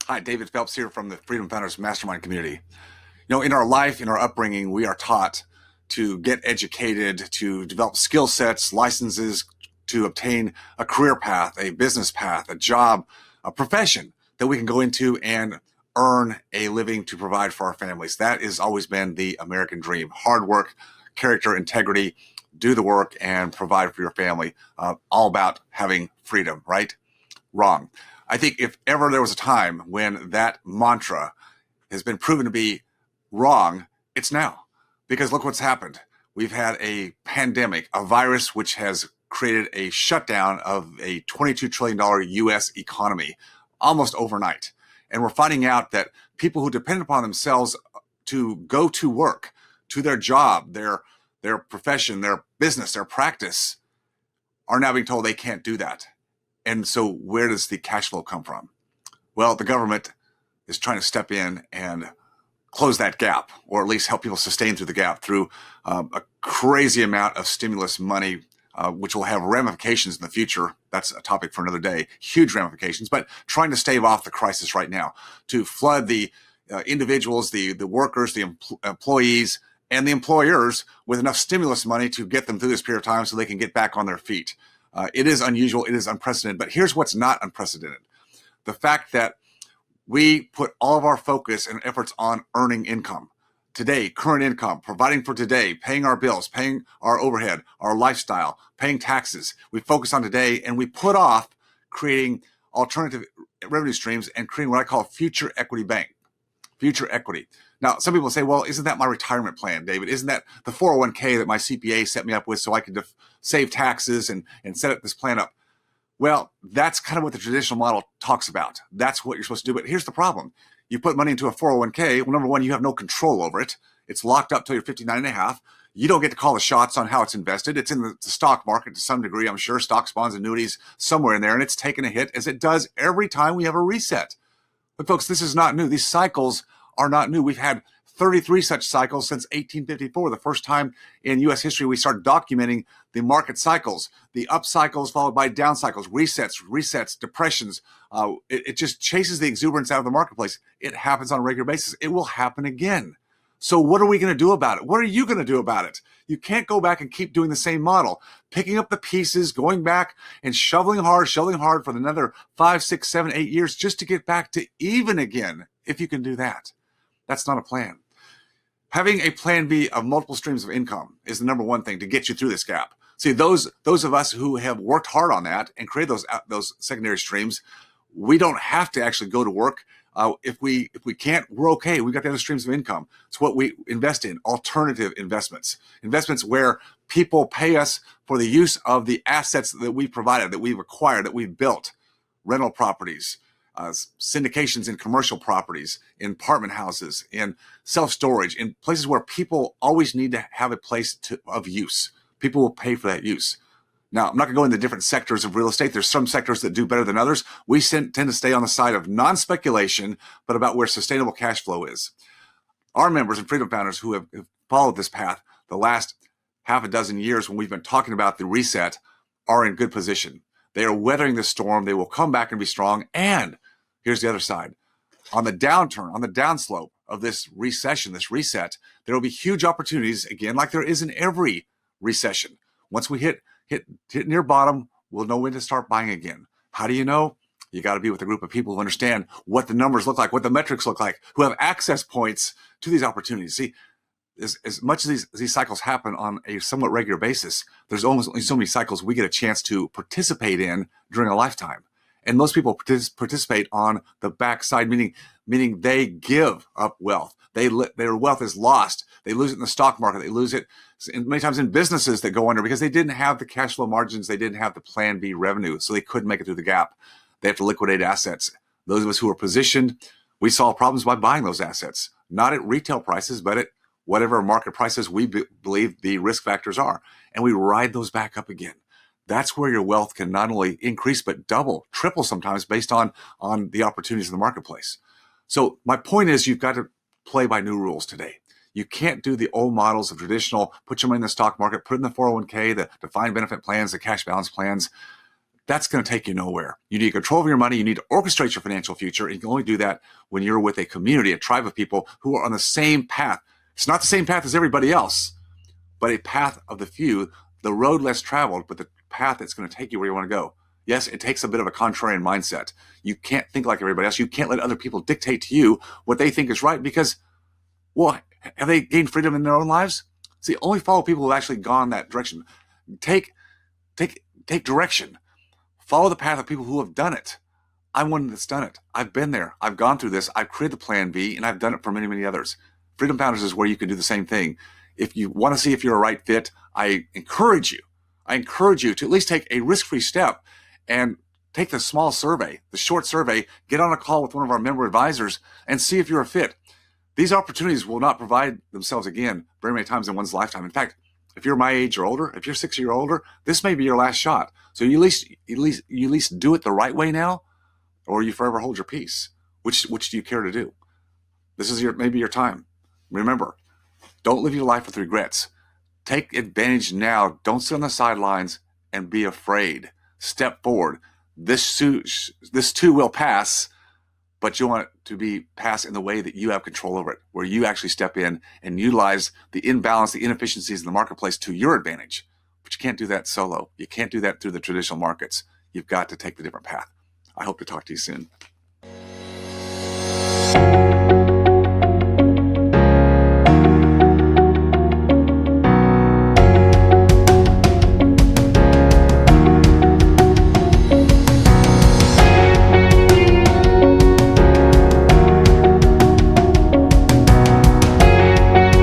Hi, David Phelps here from the Freedom Founders Mastermind community. In our life, in our upbringing, we are taught to get educated, to develop skill sets, licenses, to obtain a career path, a business path, a job, a profession that we can go into and earn a living to provide for our families. That has always been the American dream. Hard work, character, integrity, do the work and provide for your family. All about having freedom, right? Wrong. I think if ever there was a time when that mantra has been proven to be wrong, it's now. Because look what's happened. We've had a pandemic, a virus which has created a shutdown of a $22 trillion US economy almost overnight. And we're finding out that people who depend upon themselves to go to work, to their job, their profession, their business, their practice, are now being told they can't do that. And so where does the cash flow come from? Well, the government is trying to step in and close that gap, or at least help people sustain through the gap through a crazy amount of stimulus money, which will have ramifications in the future. That's a topic for another day, huge ramifications, but trying to stave off the crisis right now, to flood the individuals, the workers, the employees, and the employers with enough stimulus money to get them through this period of time so they can get back on their feet. It is unusual, it is unprecedented, but here's what's not unprecedented. The fact that we put all of our focus and efforts on earning income. Today, current income, providing for today, paying our bills, paying our overhead, our lifestyle, paying taxes. We focus on today and we put off creating alternative revenue streams and creating what I call future equity bank. Future equity. Now, some people say, well, isn't that my retirement plan, David? Isn't that the 401k that my CPA set me up with so I could save taxes and set up this plan up? Well, that's kind of what the traditional model talks about. That's what you're supposed to do. But here's the problem. You put money into a 401k. Well, number one, you have no control over it. It's locked up till you're 59 and a half. You don't get to call the shots on how it's invested. It's in the stock market to some degree, I'm sure, stocks, bonds, annuities, somewhere in there. And it's taken a hit, as it does every time we have a reset. But folks, this is not new. These cycles are not new. We've had 33 such cycles since 1854, the first time in U.S. history we started documenting the market cycles, the up cycles followed by down cycles, resets, depressions. It just chases the exuberance out of the marketplace. It happens on a regular basis. It will happen again. So what are we going to do about it? What are you going to do about it? You can't go back and keep doing the same model, picking up the pieces, going back and shoveling hard for another 5, 6, 7, 8 years just to get back to even again, if you can do that. That's not a plan. Having a plan B of multiple streams of income is the number one thing to get you through this gap. See, those of us who have worked hard on that and created those secondary streams, we don't have to actually go to work. If we can't, we're okay. We've got the other streams of income. It's what we invest in, alternative investments where people pay us for the use of the assets that we've provided, that we've acquired, that we've built, rental properties, syndications in commercial properties, in apartment houses, in self-storage, in places where people always need to have a place of use. People will pay for that use. Now, I'm not going to go into different sectors of real estate. There's some sectors that do better than others. We tend to stay on the side of non-speculation, but about where sustainable cash flow is. Our members and Freedom Founders who have followed this path the last half a dozen years when we've been talking about the reset are in good position. They are weathering the storm. They will come back and be strong. And here's the other side. On the downturn, on the downslope of this recession, this reset, there will be huge opportunities, again, like there is in every recession. Once we hit near bottom, we'll know when to start buying again. How do you know? You got to be with a group of people who understand what the numbers look like, what the metrics look like, who have access points to these opportunities. See, as much as these cycles happen on a somewhat regular basis, there's almost only so many cycles we get a chance to participate in during a lifetime. And most people participate on the backside, meaning they give up wealth. Their wealth is lost. They lose it in the stock market. They lose it many times in businesses that go under because they didn't have the cash flow margins. They didn't have the plan B revenue, so they couldn't make it through the gap. They have to liquidate assets. Those of us who are positioned, we solve problems by buying those assets, not at retail prices, but at whatever market prices we believe the risk factors are. And we ride those back up again. That's where your wealth can not only increase, but double, triple sometimes based on the opportunities in the marketplace. So my point is you've got to play by new rules today. You can't do the old models of traditional, put your money in the stock market, put it in the 401k, the defined benefit plans, the cash balance plans. that's going to take you nowhere. You need control of your money. You need to orchestrate your financial future. And you can only do that when you're with a community, a tribe of people who are on the same path. It's not the same path as everybody else, but a path of the few, the road less traveled, but the path that's going to take you where you want to go. Yes, it takes a bit of a contrarian mindset. You can't think like everybody else. You can't let other people dictate to you what they think is right because, well, have they gained freedom in their own lives? See, only follow people who have actually gone that direction. Take direction. Follow the path of people who have done it. I'm one that's done it. I've been there. I've gone through this. I've created the plan B, and I've done it for many, many others. Freedom Founders is where you can do the same thing. If you want to see if you're a right fit, I encourage you to at least take a risk-free step and take the small survey, the short survey, get on a call with one of our member advisors and see if you're a fit. These opportunities will not provide themselves again very many times in one's lifetime. In fact, if you're my age or older, if you're 60 or older, this may be your last shot. So you at least do it the right way now, or you forever hold your peace. Which do you care to do? This is maybe your time. Remember, don't live your life with regrets. Take advantage now. Don't sit on the sidelines and be afraid. Step forward. This too will pass, but you want it to pass in the way that you have control over it, where you actually step in and utilize the imbalance, the inefficiencies in the marketplace to your advantage. But you can't do that solo. You can't do that through the traditional markets. You've got to take the different path. I hope to talk to you soon.